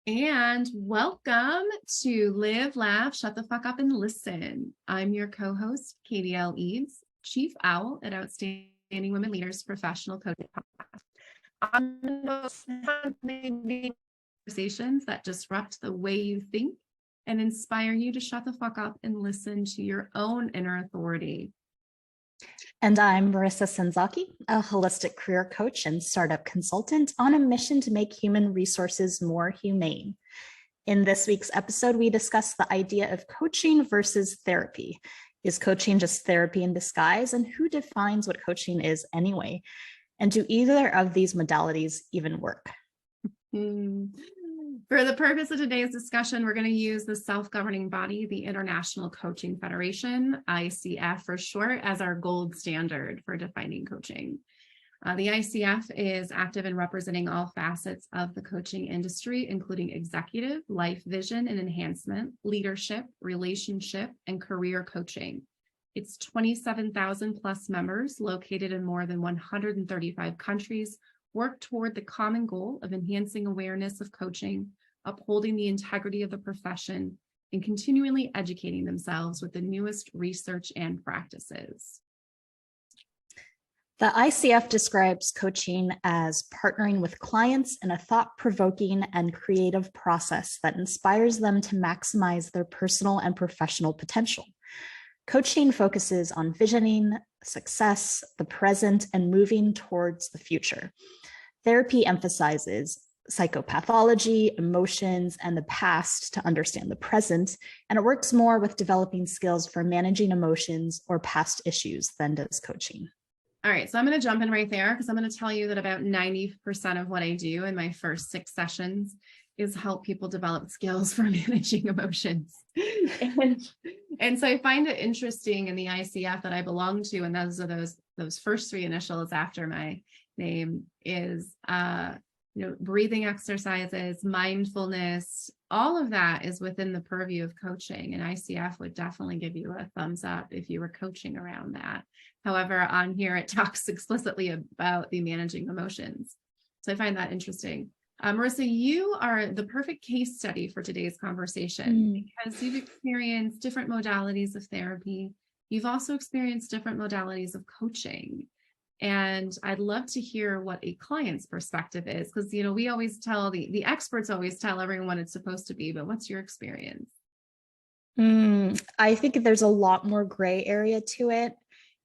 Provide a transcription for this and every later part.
And welcome to Live, Laugh, Shut the Fuck Up and Listen. I'm your co-host, Katie L. Eads, Chief Owl at Outstanding Women Leaders Professional Coaching Podcast. On those conversations that disrupt the way you think and inspire you to shut the fuck up and listen to your own inner authority. And I'm Marissa Senzaki, a holistic career coach and startup consultant on a mission to make human resources more humane. In this week's episode, we discuss the idea of coaching versus therapy. Is coaching just therapy in disguise? And who defines what coaching is anyway? And do either of these modalities even work? For the purpose of today's discussion, we're going to use the self-governing body, the International Coaching Federation, ICF for short, as our gold standard for defining coaching. The ICF is active in representing all facets of the coaching industry, including executive, life vision and enhancement, leadership, relationship, and career coaching. It's 27,000 plus members located in more than 135 countries work toward the common goal of enhancing awareness of coaching, upholding the integrity of the profession, and continually educating themselves with the newest research and practices. The ICF describes coaching as partnering with clients in a thought-provoking and creative process that inspires them to maximize their personal and professional potential. Coaching focuses on visioning, success, the present, and moving towards the future. Therapy emphasizes psychopathology, emotions, and the past to understand the present, and it works more with developing skills for managing emotions or past issues than does coaching. All right, so I'm going to jump in right there because I'm going to tell you that about 90% of what I do in my first 6 sessions is help people develop skills for managing emotions. and so I find it interesting in the ICF that I belong to, and those are those first 3 initials after my name is breathing exercises, mindfulness, all of that is within the purview of coaching, and ICF would definitely give you a thumbs up if you were coaching around that. However, on here it talks explicitly about the managing emotions. So I find that interesting. Marissa, you are the perfect case study for today's conversation because you've experienced different modalities of therapy. You've also experienced different modalities of coaching. And I'd love to hear what a client's perspective is, because, we always tell the experts always tell everyone what it's supposed to be, but what's your experience? I think there's a lot more gray area to it.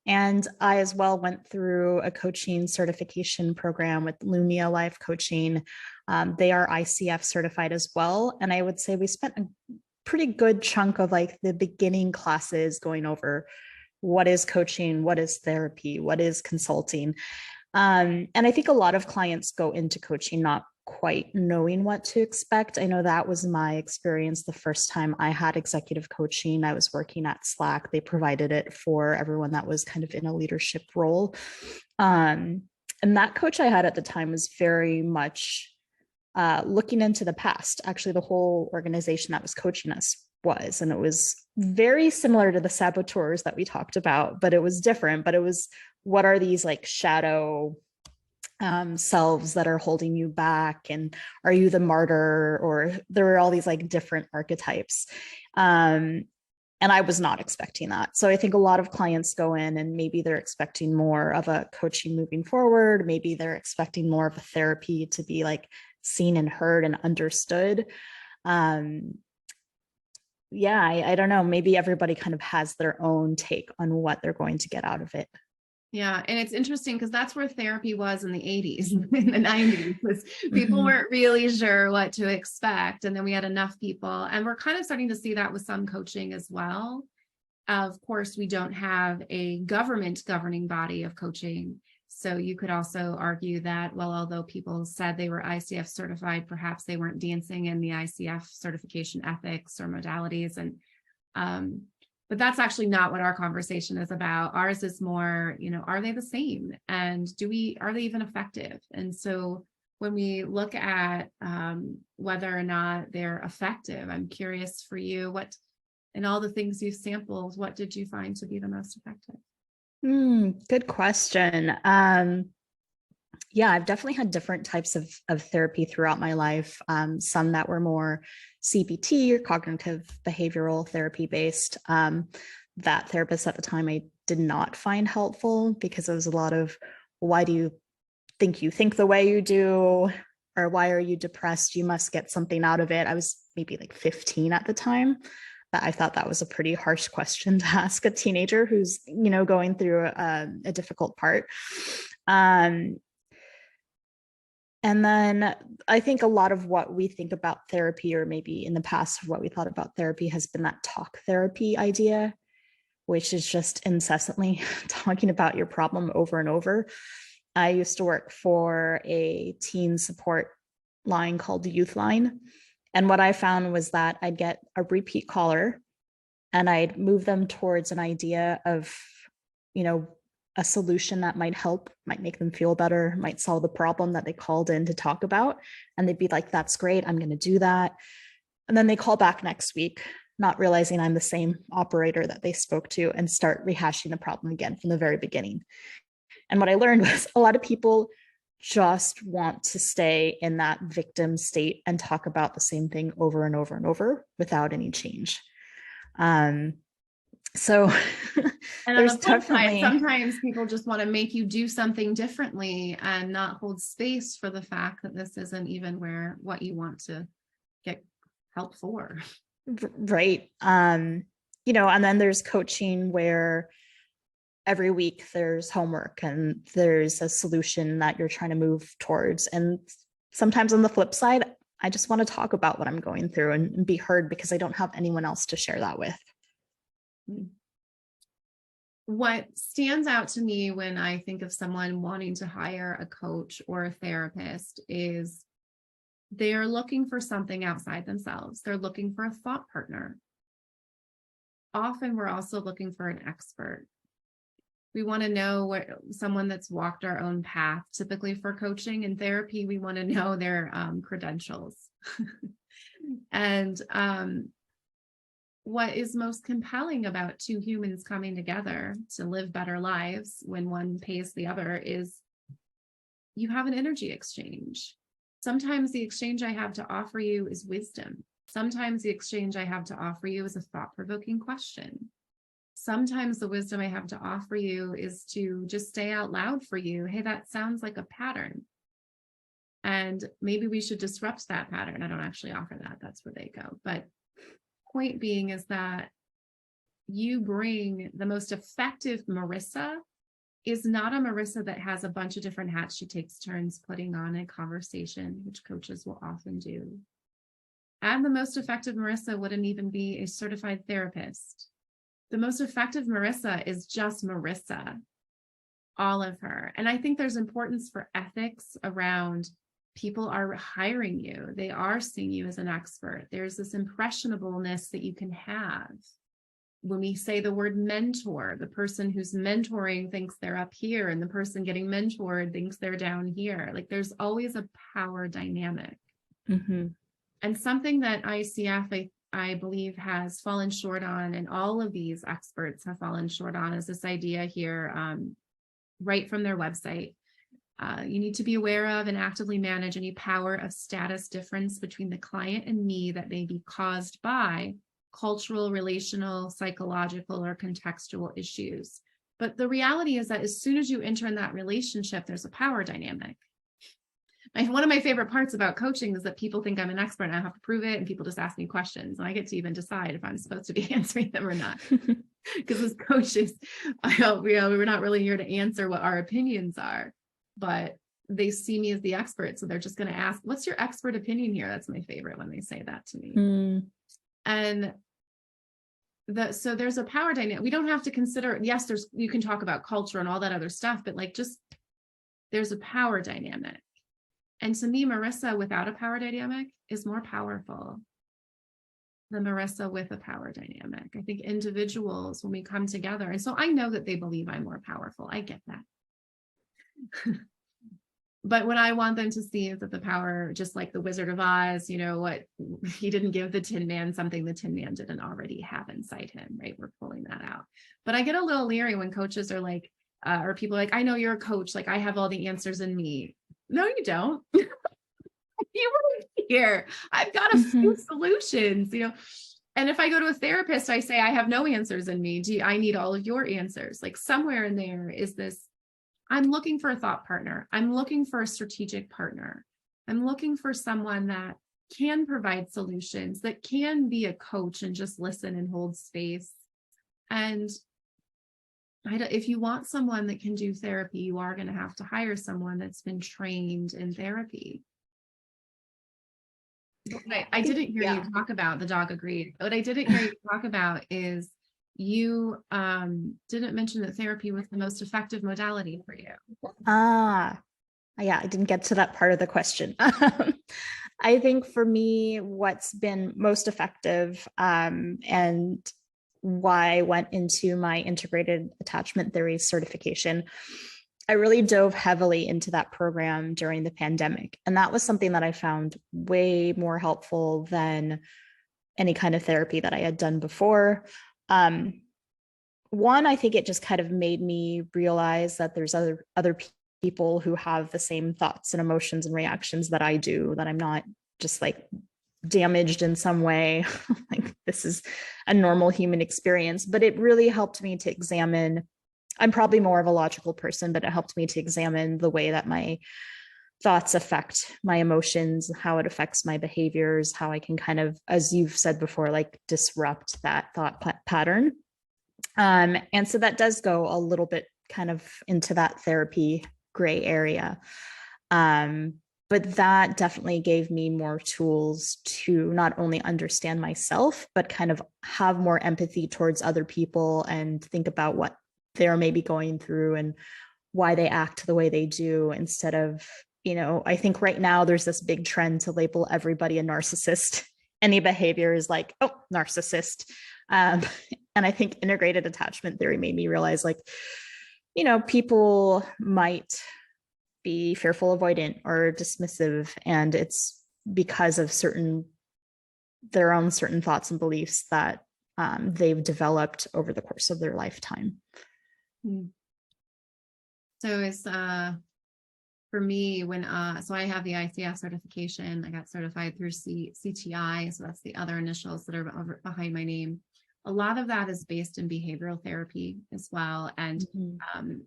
And I as well went through a coaching certification program with Lumia Life Coaching. They are ICF certified as well. And I would say we spent a pretty good chunk of like the beginning classes going over what is coaching, what is therapy, what is consulting. And I think a lot of clients go into coaching not quite knowing what to expect. I know that was my experience the first time I had executive coaching. I was working at Slack. They provided it for everyone that was kind of in a leadership role. And that coach I had at the time was very much looking into the past. Actually, the whole organization that was coaching us was, and it was very similar to the saboteurs that we talked about, but it was different. But it was, what are these like shadow selves that are holding you back, and are you the martyr? Or there were all these like different archetypes, and I was not expecting that. So I think a lot of clients go in and maybe they're expecting more of a coaching moving forward. Maybe they're expecting more of a therapy to be like seen and heard and understood. I don't know, maybe everybody kind of has their own take on what they're going to get out of it. Yeah. And it's interesting because that's where therapy was in the 80s, in the 90s, was people weren't really sure what to expect. And then we had enough people, and we're kind of starting to see that with some coaching as well. Of course, we don't have a government governing body of coaching. So you could also argue that, well, although people said they were ICF certified, perhaps they weren't dancing in the ICF certification ethics or modalities. And but that's actually not what our conversation is about. Ours is more, are they the same? And are they even effective? And so when we look at whether or not they're effective, I'm curious for you, in all the things you've sampled, what did you find to be the most effective? Good question. Yeah, I've definitely had different types of therapy throughout my life. Some that were more CBT or cognitive behavioral therapy based. That therapist at the time I did not find helpful because it was a lot of, why do you think the way you do? Or why are you depressed? You must get something out of it. I was maybe like 15 at the time. But I thought that was a pretty harsh question to ask a teenager who's, going through a difficult part. And then I think a lot of what we think about therapy, or maybe in the past, what we thought about therapy has been that talk therapy idea, which is just incessantly talking about your problem over and over. I used to work for a teen support line called the Youth Line. And what I found was that I'd get a repeat caller and I'd move them towards an idea of, a solution that might help, might make them feel better, might solve the problem that they called in to talk about. And they'd be like, that's great, I'm going to do that. And then they call back next week, not realizing I'm the same operator that they spoke to, and start rehashing the problem again from the very beginning. And what I learned was a lot of people just want to stay in that victim state and talk about the same thing over and over and over without any change. So And on there's the flip definitely side, sometimes people just want to make you do something differently and not hold space for the fact that this isn't even what you want to get help for. right. And then there's coaching where every week there's homework and there's a solution that you're trying to move towards. And sometimes on the flip side, I just want to talk about what I'm going through and be heard because I don't have anyone else to share that with. What stands out to me when I think of someone wanting to hire a coach or a therapist is they're looking for something outside themselves. They're looking for a thought partner. Often we're also looking for an expert. We want to know someone that's walked our own path. Typically for coaching and therapy, we want to know their credentials. And what is most compelling about two humans coming together to live better lives when one pays the other is you have an energy exchange. Sometimes the exchange I have to offer you is wisdom. Sometimes the exchange I have to offer you is a thought-provoking question. Sometimes the wisdom I have to offer you is to just say out loud for you, hey, that sounds like a pattern. And maybe we should disrupt that pattern. I don't actually offer that. That's where they go. But point being is that you bring the most effective Marissa is not a Marissa that has a bunch of different hats she takes turns putting on in conversation, which coaches will often do. And the most effective Marissa wouldn't even be a certified therapist. The most effective Marissa is just Marissa, all of her. And I think there's importance for ethics around people are hiring you. They are seeing you as an expert. There's this impressionableness that you can have. When we say the word mentor, the person who's mentoring thinks they're up here and the person getting mentored thinks they're down here. Like there's always a power dynamic. Mm-hmm. And something that ICF, I believe, has fallen short on, and all of these experts have fallen short on, is this idea here, right from their website. You need to be aware of and actively manage any power of status difference between the client and me that may be caused by cultural, relational, psychological, or contextual issues. But the reality is that as soon as you enter in that relationship, there's a power dynamic. One of my favorite parts about coaching is that people think I'm an expert and I have to prove it, and people just ask me questions and I get to even decide if I'm supposed to be answering them or not. Because as coaches, we're not really here to answer what our opinions are, but they see me as the expert. So they're just going to ask, what's your expert opinion here? That's my favorite when they say that to me. And so there's a power dynamic. We don't have to consider, yes, you can talk about culture and all that other stuff, but there's a power dynamic. And to me, Marissa without a power dynamic is more powerful than Marissa with a power dynamic. I think individuals, when we come together, and so I know that they believe I'm more powerful. I get that. But what I want them to see is that the power, just like the Wizard of Oz, what he didn't give the Tin Man something the Tin Man didn't already have inside him, right? We're pulling that out. But I get a little leery when coaches are like, or people like, I know you're a coach, like I have all the answers in me. No, you don't. You weren't here. I've got a few solutions, And if I go to a therapist, I say, I have no answers in me. I need all of your answers. Like somewhere in there is this, I'm looking for a thought partner. I'm looking for a strategic partner. I'm looking for someone that can provide solutions, that can be a coach and just listen and hold space. And if you want someone that can do therapy, you are going to have to hire someone that's been trained in therapy. I didn't hear you talk about the dog agreed. What I didn't hear you talk about is you didn't mention that therapy was the most effective modality for you. Yeah, I didn't get to that part of the question. I think for me, what's been most effective and why I went into my integrated attachment theory certification, I really dove heavily into that program during the pandemic. And that was something that I found way more helpful than any kind of therapy that I had done before. One, I think it just kind of made me realize that there's other people who have the same thoughts and emotions and reactions that I do, that I'm not just like damaged in some way. Like this is a normal human experience, but it really helped me to examine. I'm probably more of a logical person, but it helped me to examine the way that my thoughts affect my emotions, how it affects my behaviors, how I can kind of, as you've said before, like disrupt that thought pattern. And so that does go a little bit kind of into that therapy gray area. But that definitely gave me more tools to not only understand myself, but kind of have more empathy towards other people and think about what they're maybe going through and why they act the way they do, instead of, I think right now there's this big trend to label everybody a narcissist. Any behavior is like, oh, narcissist. And I think integrated attachment theory made me realize, like, people might be fearful, avoidant, or dismissive, and it's because of their own certain thoughts and beliefs that they've developed over the course of their lifetime. So it's for me, so I have the ICF certification. I got certified through CTI, so that's the other initials that are behind my name. A lot of that is based in behavioral therapy as well, and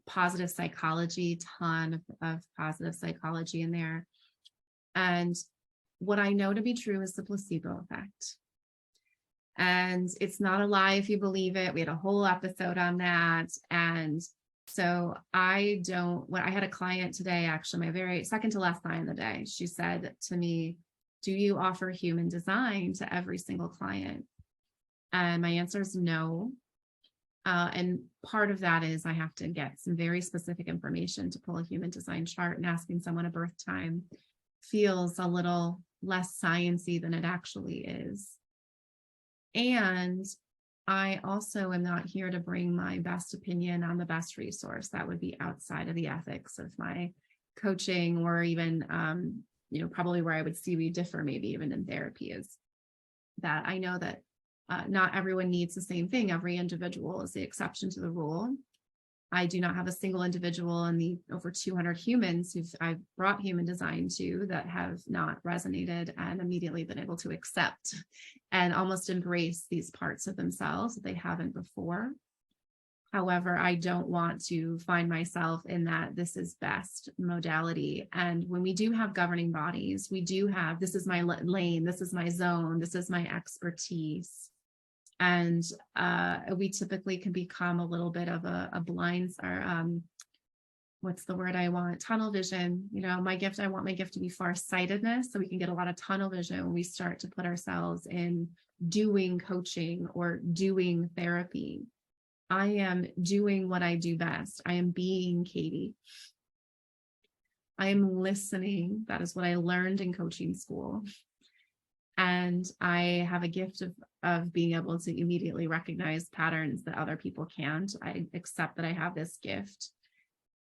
positive psychology, ton of positive psychology in there. And what I know to be true is the placebo effect. And it's not a lie if you believe it. We had a whole episode on that. And so I had a client today, actually, my very second to last client of the day. She said to me, do you offer human design to every single client? And my answer is no. And part of that is I have to get some very specific information to pull a human design chart, and asking someone a birth time feels a little less sciencey than it actually is. And I also am not here to bring my best opinion on the best resource. That would be outside of the ethics of my coaching, or even, probably where I would see we differ, maybe even in therapy, is that I know that not everyone needs the same thing. Every individual is the exception to the rule. I do not have a single individual in the over 200 humans I've brought human design to that have not resonated and immediately been able to accept and almost embrace these parts of themselves that they haven't before. However, I don't want to find myself in that this is best modality. And when we do have governing bodies, we do have, this is my lane, this is my zone, this is my expertise. And we typically can become a little bit of a blind, or what's the word I want? Tunnel vision. I want my gift to be farsightedness, so we can get a lot of tunnel vision when we start to put ourselves in doing coaching or doing therapy. I am doing what I do best. I am being Katie. I am listening. That is what I learned in coaching school. And I have a gift of being able to immediately recognize patterns that other people can't. I accept that I have this gift.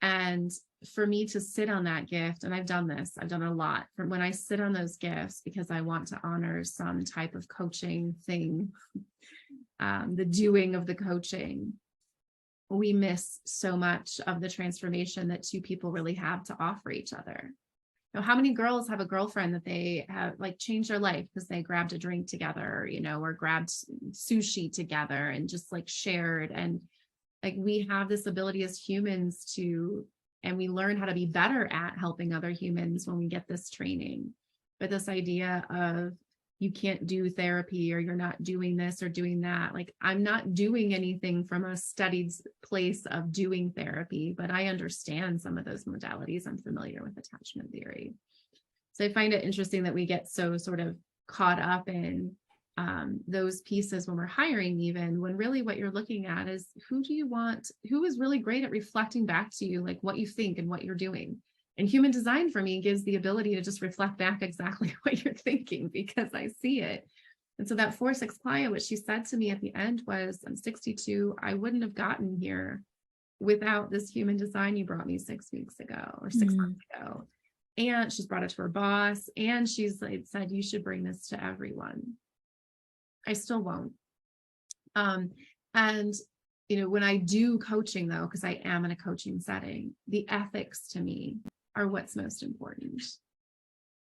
And for me to sit on that gift, and I've done a lot, from when I sit on those gifts, because I want to honor some type of coaching thing, the doing of the coaching. we miss so much of the transformation that two people really have to offer each other. You know, how many girls have a girlfriend that they have like changed their life because they grabbed a drink together, you know, or grabbed sushi together and just like shared. And like we have this ability as humans to, and we learn how to be better at helping other humans when we get this training. But this idea of you can't do therapy, or you're not doing this or doing that. Like I'm not doing anything from a studied place of doing therapy, but I understand some of those modalities. I'm familiar with attachment theory. So I find it interesting that we get so sort of caught up in those pieces when we're hiring, even when really what you're looking at is who do you want, who is really great at reflecting back to you, like what you think and what you're doing. And human design for me gives the ability to just reflect back exactly what you're thinking because I see it. And so that 4/6 client, what she said to me at the end was, I'm 62. I wouldn't have gotten here without this human design you brought me 6 weeks ago or 6 months ago. And she's brought it to her boss. And she's like, said, you should bring this to everyone. I still won't. And, you know, when I do coaching though, because I am in a coaching setting, the ethics to me are what's most important.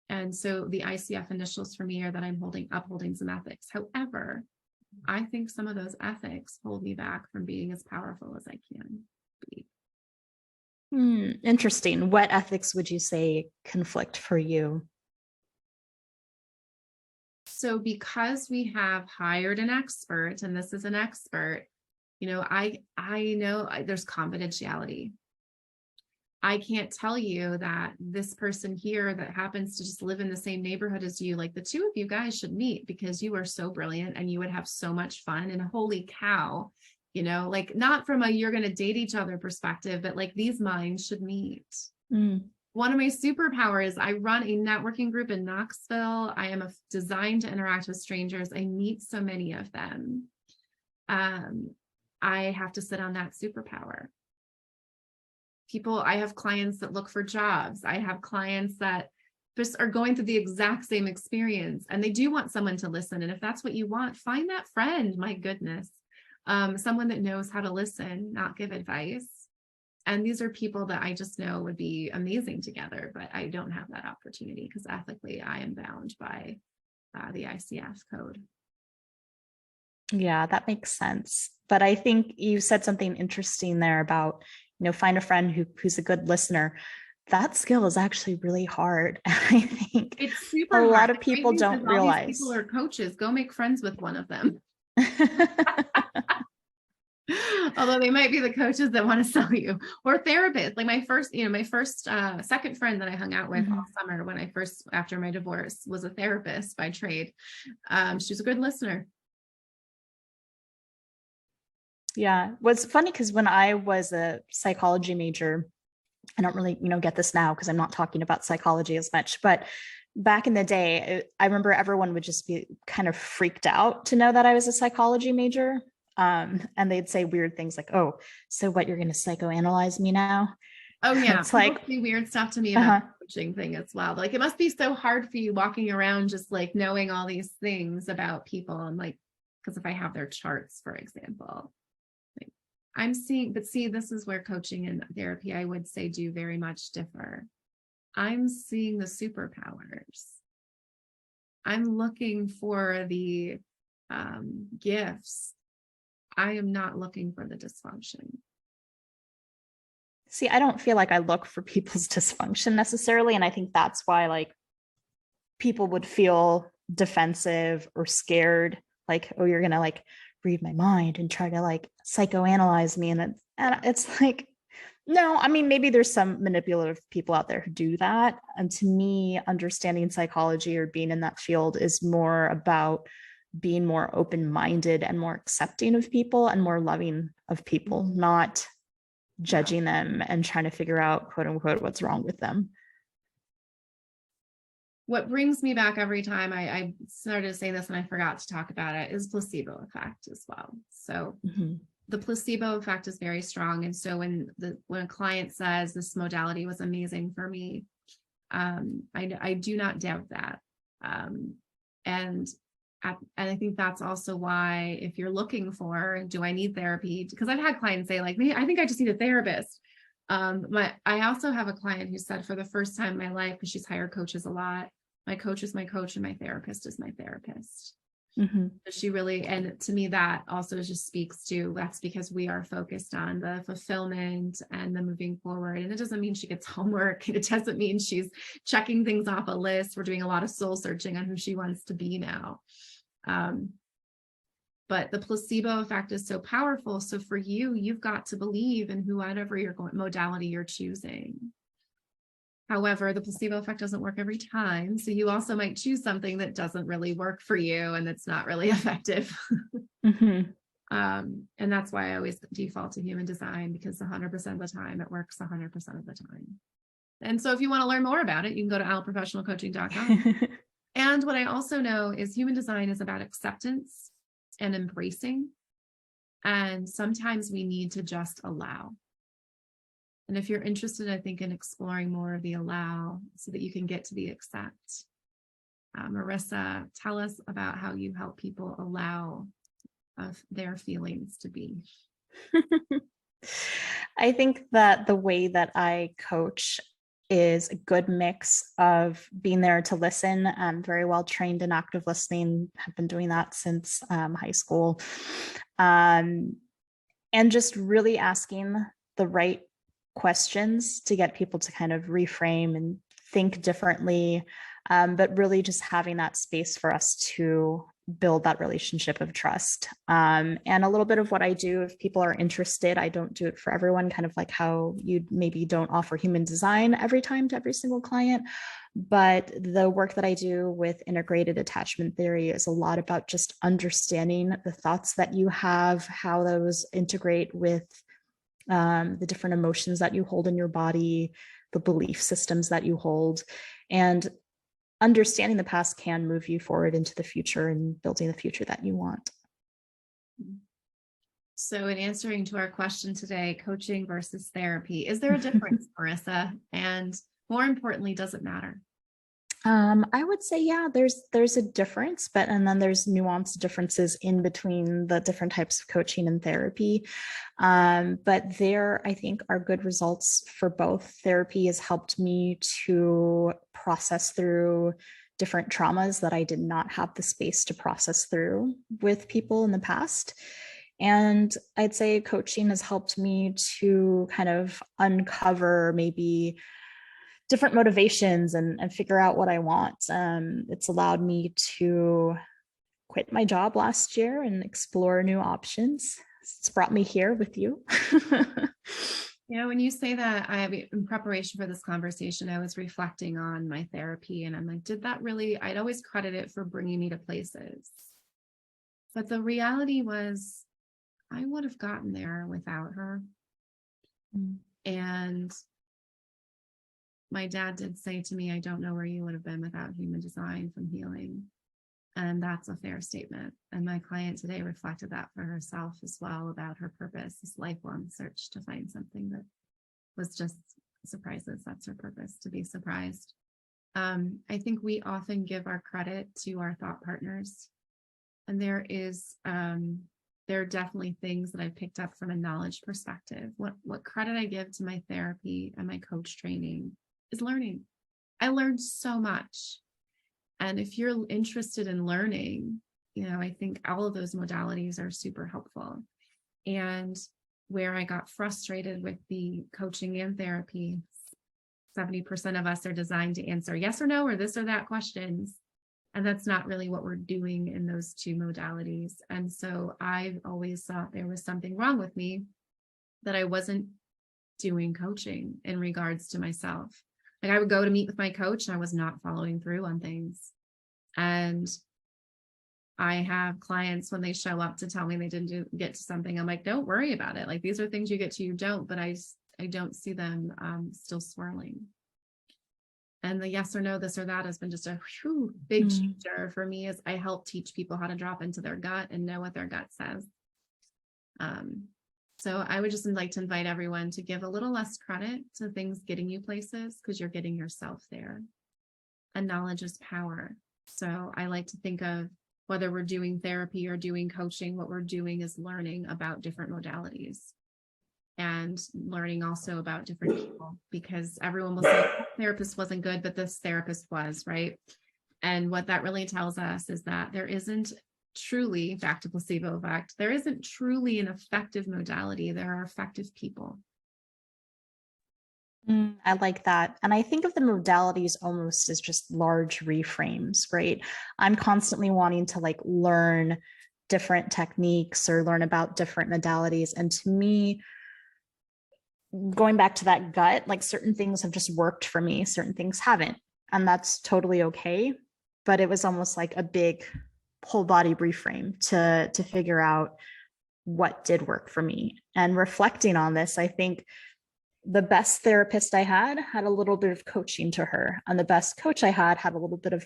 And so the ICF initials for me are that I'm upholding some ethics. However, I think some of those ethics hold me back from being as powerful as I can be. Interesting. What ethics would you say conflict for you? So because we have hired an expert, and this is an expert, you know, I know there's confidentiality. I can't tell you that this person here that happens to just live in the same neighborhood as you, like the two of you guys should meet because you are so brilliant and you would have so much fun. And holy cow, you know, like not from a you're going to date each other perspective, but like these minds should meet. One of my superpowers, I run a networking group in Knoxville. I am designed to interact with strangers. I meet so many of them. I have to sit on that superpower. People, I have clients that look for jobs. I have clients that just are going through the exact same experience and they do want someone to listen. And if that's what you want, find that friend, my goodness. Someone that knows how to listen, not give advice. And these are people that I just know would be amazing together, but I don't have that opportunity because ethically I am bound by the ICF code. Yeah, that makes sense. But I think you said something interesting there about, you know, find a friend who's a good listener. That skill is actually really hard. I think it's super a hard. lot of people don't realize. All these people are coaches. Go make friends with one of them. Although they might be the coaches that want to sell you, or therapists. Like my second friend that I hung out with all summer when I first, after my divorce, was a therapist by trade. She was a good listener. Yeah. What's funny, because when I was a psychology major, I don't really, get this now because I'm not talking about psychology as much, but back in the day, I remember everyone would just be kind of freaked out to know that I was a psychology major. And they'd say weird things like, oh, so what, you're going to psychoanalyze me now? Oh yeah. It's like weird stuff to me about the coaching thing as well. Like it must be so hard for you walking around just like knowing all these things about people. And like, because if I have their charts, for example, like, I'm seeing, but see, this is where coaching and therapy, I would say, do very much differ. I'm seeing the superpowers. I'm looking for the gifts. I am not looking for the dysfunction. See, I don't feel like I look for people's dysfunction necessarily. And I think that's why like people would feel defensive or scared, like, oh, you're going to like read my mind and try to like psychoanalyze me. And it's like, no, I mean, maybe there's some manipulative people out there who do that. And to me, understanding psychology or being in that field is more about being more open-minded and more accepting of people and more loving of people, not judging them and trying to figure out, quote unquote, what's wrong with them. What brings me back every time, I started saying this and I forgot to talk about it, is placebo effect as well. So the placebo effect is very strong. And so when a client says this modality was amazing for me, I do not doubt that. And And I think that's also why, if you're looking for, do I need therapy? Because I've had clients say like, I think I just need a therapist. I also have a client who said, for the first time in my life, because she's hired coaches a lot, my coach is my coach and my therapist is my therapist. Mm-hmm. She really, and to me, that also just speaks to, that's because we are focused on the fulfillment and the moving forward. And it doesn't mean she gets homework. It doesn't mean she's checking things off a list. We're doing a lot of soul searching on who she wants to be now. But the placebo effect is so powerful. So for you, you've got to believe in whatever modality you're choosing. However, the placebo effect doesn't work every time. So you also might choose something that doesn't really work for you and that's not really effective. Mm-hmm. And that's why I always default to human design, because 100% of the time it works 100% of the time. And so if you want to learn more about it, you can go to alprofessionalcoaching.com. And what I also know is human design is about acceptance and embracing. And sometimes we need to just allow. And if you're interested, I think, in exploring more of the allow so that you can get to the accept. Marissa, tell us about how you help people allow of their feelings to be. I think that the way that I coach is a good mix of being there to listen. I'm very well trained in active listening. I've been doing that since high school. And just really asking the right questions to get people to kind of reframe and think differently, but really just having that space for us to build that relationship of trust. And a little bit of what I do, if people are interested, I don't do it for everyone, kind of like how you maybe don't offer human design every time to every single client. But the work that I do with integrated attachment theory is a lot about just understanding the thoughts that you have, how those integrate with the different emotions that you hold in your body, the belief systems that you hold, and understanding the past can move you forward into the future and building the future that you want. So in answering to our question today, coaching versus therapy, is there a difference, Marissa? And more importantly, does it matter? I would say, yeah, there's a difference, and then there's nuanced differences in between the different types of coaching and therapy. But there, I think, are good results for both. Therapy has helped me to process through different traumas that I did not have the space to process through with people in the past. And I'd say coaching has helped me to kind of uncover maybe different motivations and figure out what I want. It's allowed me to quit my job last year and explore new options. It's brought me here with you. When you say that, in preparation for this conversation, I was reflecting on my therapy, and I'm like, did that really, I'd always credit it for bringing me to places. But the reality was, I would have gotten there without her. And my dad did say to me, I don't know where you would have been without human design from healing. And that's a fair statement. And my client today reflected that for herself as well, about her purpose, this lifelong search to find something that was just surprises. That's her purpose, to be surprised. I think we often give our credit to our thought partners. And there are definitely things that I picked up from a knowledge perspective. What credit I give to my therapy and my coach training is learning. I learned so much. And if you're interested in learning, I think all of those modalities are super helpful. And where I got frustrated with the coaching and therapy, 70% of us are designed to answer yes or no, or this or that questions. And that's not really what we're doing in those two modalities. And so I've always thought there was something wrong with me, that I wasn't doing coaching in regards to myself. Like, I would go to meet with my coach and I was not following through on things. And I have clients, when they show up to tell me they didn't get to something, I'm like, don't worry about it. Like, these are things you get to, you don't, but I don't see them still swirling. And the yes or no, this or that has been just a big changer for me, as I help teach people how to drop into their gut and know what their gut says. So I would just like to invite everyone to give a little less credit to things getting you places, because you're getting yourself there. And knowledge is power. So I like to think of whether we're doing therapy or doing coaching, what we're doing is learning about different modalities and learning also about different people, because everyone will say that therapist wasn't good, but this therapist was, right? And what that really tells us is that there isn't truly, back to placebo effect, there isn't truly an effective modality. There are effective people. I like that. And I think of the modalities almost as just large reframes, right? I'm constantly wanting to like learn different techniques or learn about different modalities. And to me, going back to that gut, like certain things have just worked for me, certain things haven't. And that's totally okay. But it was almost like a big whole body reframe to figure out what did work for me. And reflecting on this, I think the best therapist I had a little bit of coaching to her, and the best coach I had a little bit of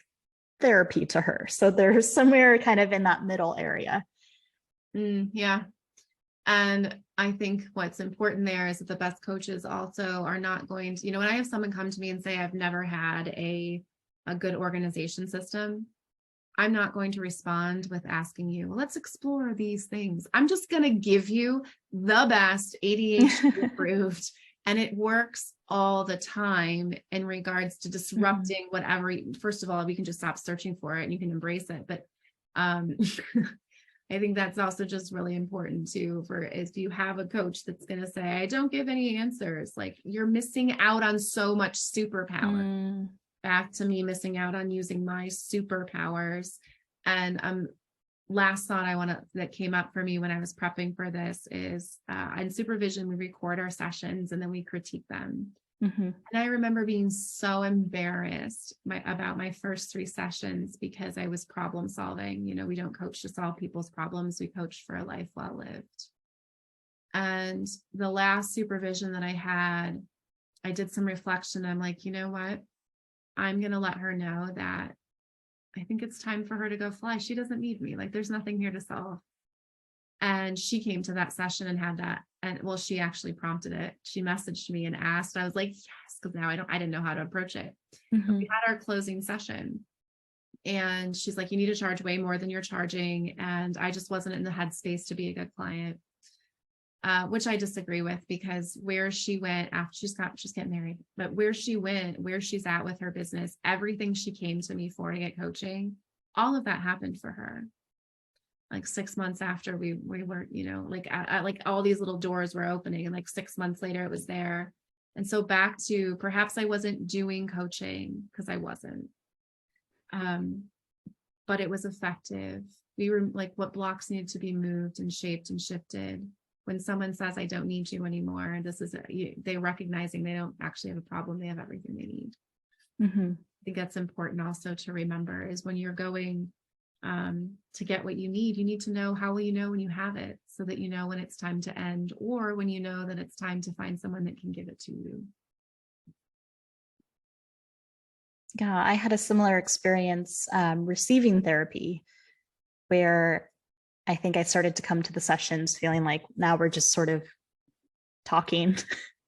therapy to her. So there's somewhere kind of in that middle area. Yeah. And I think what's important there is that the best coaches also are not going to, when I have someone come to me and say, I've never had a good organization system, I'm not going to respond with asking you, well, let's explore these things. I'm just going to give you the best ADHD approved, and it works all the time in regards to disrupting whatever. First of all, we can just stop searching for it and you can embrace it. But I think that's also just really important too, for if you have a coach that's going to say, I don't give any answers, like you're missing out on so much superpower. Back to me missing out on using my superpowers. And last thought that came up for me when I was prepping for this is in supervision, we record our sessions and then we critique them. And I remember being so embarrassed about my first 3 sessions because I was problem solving. We don't coach to solve people's problems. We coach for a life well lived. And the last supervision that I had, I did some reflection. I'm like, you know what? I'm going to let her know that I think it's time for her to go fly. She doesn't need me. Like, there's nothing here to solve. And she came to that session and had that. And well, she actually prompted it. She messaged me and asked. I was like, yes, because now I didn't know how to approach it. We had our closing session. And she's like, you need to charge way more than you're charging. And I just wasn't in the headspace to be a good client. Which I disagree with, because where she went after she's getting married, but where she went, where she's at with her business, everything she came to me for to get coaching, all of that happened for her. Like 6 months after we were, like all these little doors were opening, and like 6 months later it was there. And so back to perhaps I wasn't doing coaching because I wasn't, but it was effective. We were like, what blocks needed to be moved and shaped and shifted. When someone says, I don't need you anymore, they're recognizing they don't actually have a problem. They have everything they need. I think that's important also to remember, is when you're going to get what you need to know, how will you know when you have it, so that you know when it's time to end, or when you know that it's time to find someone that can give it to you. Yeah, I had a similar experience receiving therapy, where I think I started to come to the sessions feeling like now we're just sort of talking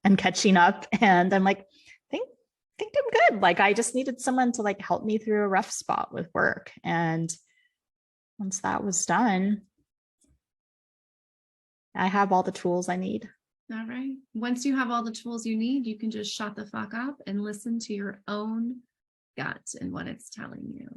and catching up. And I'm like, I think I'm good. Like, I just needed someone to like help me through a rough spot with work. And once that was done, I have all the tools I need. All right. Once you have all the tools you need, you can just shut the fuck up and listen to your own gut and what it's telling you.